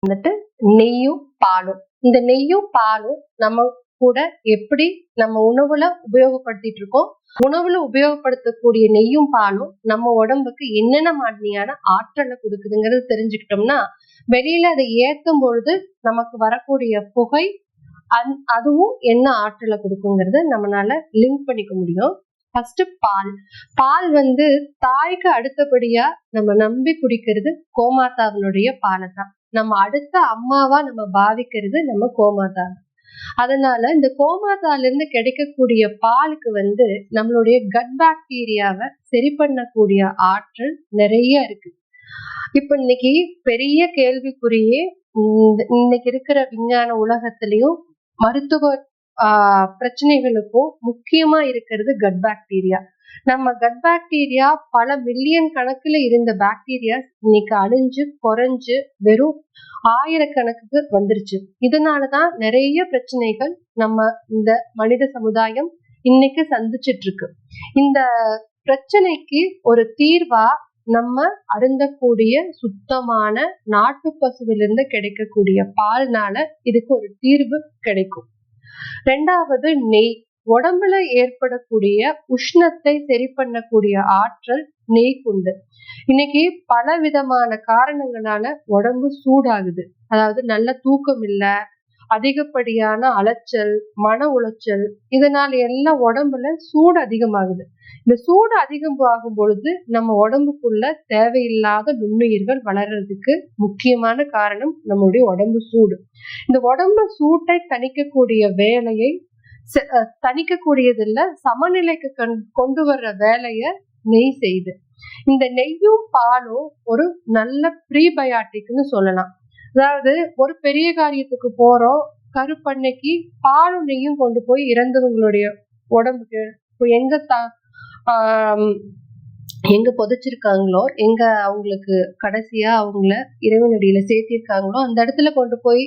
வந்துட்டு நெய்யும் பாலும். இந்த நெய்யும் பாலும் நம்ம கூட எப்படி நம்ம உணவுல உபயோகப்படுத்திட்டு இருக்கோம். உணவுல உபயோகப்படுத்தக்கூடிய நெய்யும் பாலும் நம்ம உடம்புக்கு என்னென்ன மாதிரியான ஆற்றலை கொடுக்குதுங்கிறது தெரிஞ்சுக்கிட்டோம்னா, வெளியில அதை ஏத்தும் பொழுது நமக்கு வரக்கூடிய புகை அதுவும் என்ன ஆற்றலை கொடுக்குங்கிறது நம்மளால லிங்க் பண்ணிக்க முடியும். First ball. பால் வந்து தாய்க்கு அடுத்தபடியா நம்ம நம்பி குடிக்கிறது கோமாதாவினுடைய பாலை தான். நம்ம அடுத்த அம்மாவா நம்ம பாவிக்கிறது நம்ம கோமாதா. அதனால இந்த கோமாதால இருந்து கிடைக்கக்கூடிய பாலுக்கு வந்து நம்மளுடைய கட் பாக்டீரியாவை சரி பண்ணக்கூடிய ஆற்றல் நிறைய இருக்கு. இப்ப இன்னைக்கு பெரிய கேள்விக்குறியே இன்னைக்கு இருக்கிற விஞ்ஞான உலகத்திலையும் மருத்துவ பிரச்சனைகளுக்கும் முக்கியமா இருக்கிறது கட் பாக்டீரியா. நம்ம கட் பாக்டீரியா பல மில்லியன் கணக்குல இருந்த பாக்டீரியா இன்னைக்கு அழிஞ்சு குறைஞ்சு வெறும் ஆயிரக்கணக்குக்கு வந்துருச்சு. இதனாலதான் நிறைய பிரச்சனைகள் நம்ம இந்த மனித சமுதாயம் இன்னைக்கு சந்திச்சிட்டு இருக்கு. இந்த பிரச்சனைக்கு ஒரு தீர்வா நம்ம அருந்தக்கூடிய சுத்தமான நாட்டு பசுவிலிருந்து கிடைக்கக்கூடிய பால்னால இதுக்கு ஒரு தீர்வு கிடைக்கும். ரெண்டாவது நெய். உடம்புல ஏற்படக்கூடிய உஷ்ணத்தை சரி பண்ணக்கூடிய ஆற்றல் நெய்க்கு உண்டு. இன்னைக்கு பல விதமான காரணங்களால உடம்பு சூடாகுது. அதாவது நல்ல தூக்கம் இல்ல, அதிகப்படியான அலைச்சல், மன உளைச்சல், இதனால எல்லாம் உடம்புல சூடு அதிகமாகுது. இந்த சூடு அதிகமாகும் பொழுது நம்ம உடம்புக்குள்ள தேவையில்லாத நுண்ணுயிர்கள் வளர்றதுக்கு முக்கியமான காரணம் நம்மளுடைய உடம்பு சூடு. இந்த உடம்பு சூட்டை தணிக்கக்கூடிய வேலையை தணிக்கக்கூடியதில்ல, சமநிலைக்கு கொண்டு வர்ற வேலைய நெய் செய்யுது. இந்த நெய்யும் பாலும் ஒரு நல்ல ப்ரீபயாட்டிக்னு சொல்லலாம். அதாவது ஒரு பெரிய காரியத்துக்கு போறோம், கருப்பன்னைக்கு பாலும் நெய்யும் கொண்டு போய் இறந்தவங்களுடைய உடம்புக்கு எங்க புதைச்சிருக்காங்களோ, எங்க அவங்களுக்கு கடைசியா அவங்கள இறைவனடியில சேர்த்திருக்காங்களோ அந்த இடத்துல கொண்டு போய்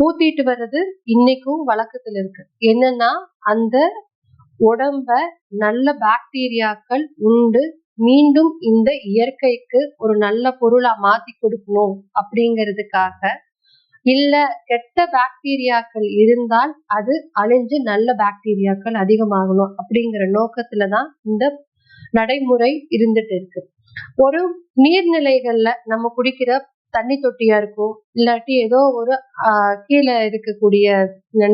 ஊத்திட்டு வர்றது இன்னைக்கும் வழக்கத்துல இருக்கு. என்னன்னா அந்த உடம்ப நல்ல பாக்டீரியாக்கள் உண்டு மீண்டும் இந்த இயற்கைக்கு ஒரு நல்ல பொருளா மாத்தி கொடுக்கணும் அப்படிங்கிறதுக்காக, இல்ல கெட்ட பாக்டீரியாக்கள் இருந்தால் அது அழிஞ்சு நல்ல பாக்டீரியாக்கள் அதிகமாகணும் அப்படிங்கிற நோக்கத்துலதான் இந்த நடைமுறை இருந்துட்டு இருக்கு. ஒரு நீர்நிலைகள்ல நம்ம குடிக்கிற தண்ணி தொட்டியா இருக்கும், இல்லாட்டி ஏதோ ஒரு கீழே இருக்கக்கூடிய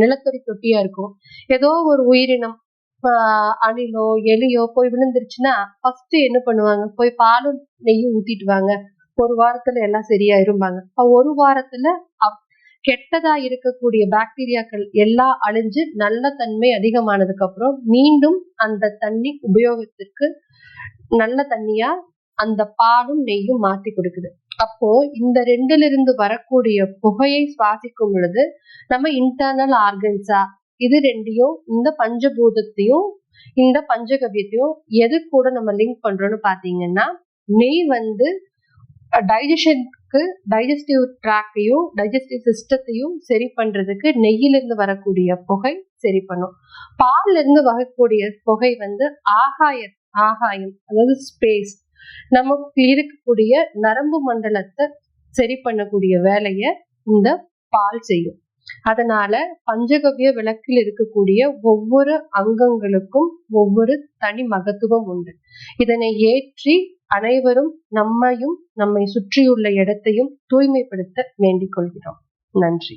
நிலத்தடி தொட்டியா இருக்கும். ஏதோ ஒரு உயிரினம் அணிலோ எலியோ போய் விழுந்துருச்சுன்னா ஃபர்ஸ்ட் என்ன பண்ணுவாங்க, போய் பாலும் நெய்யும் ஊத்திட்டு வாங்க, ஒரு வாரத்துல எல்லாம் சரியாயிரும்பாங்க. ஒரு வாரத்துல கெட்டதா இருக்கக்கூடிய பாக்டீரியாக்கள் எல்லாம் அழிஞ்சு நல்ல தன்மை அதிகமானதுக்கு அப்புறம் மீண்டும் அந்த தண்ணி உபயோகத்துக்கு நல்ல தண்ணியா அந்த பாலும் நெய்யும் மாத்தி கொடுக்குது. அப்போ இந்த ரெண்டுல இருந்து வரக்கூடிய புகையை சுவாசிக்கும் பொழுது நம்ம இன்டர்னல் ஆர்கன்ஸா இது ரெண்டையும், இந்த பஞ்சபூதத்தையும் இந்த பஞ்சகவியத்தையும் எது கூட நம்ம லிங்க் பண்றோம்னு பாத்தீங்கன்னா, நெய் வந்து டைஜஷனுக்கு டைஜஸ்டிவ் ட்ராக்கையும் டைஜஸ்டிவ் சிஸ்டத்தையும் சரி பண்றதுக்கு நெய்யிலிருந்து வரக்கூடிய புகை சரி பண்ணும். பால்ல இருந்து வரக்கூடிய புகை வந்து ஆகாயம் அதாவது ஸ்பேஸ், நமக்கு இருக்கக்கூடிய நரம்பு மண்டலத்தை சரி பண்ணக்கூடிய வேலைய இந்த பால் செய்யும். அதனால பஞ்சகவ்ய விளக்கில் இருக்கக்கூடிய ஒவ்வொரு அங்கங்களுக்கும் ஒவ்வொரு தனி மகத்துவம் உண்டு. இதனை ஏற்றி அனைவரும் நம்மையும் நம்மை சுற்றியுள்ள இடத்தையும் தூய்மைப்படுத்த வேண்டிக் கொள்கிறோம். நன்றி.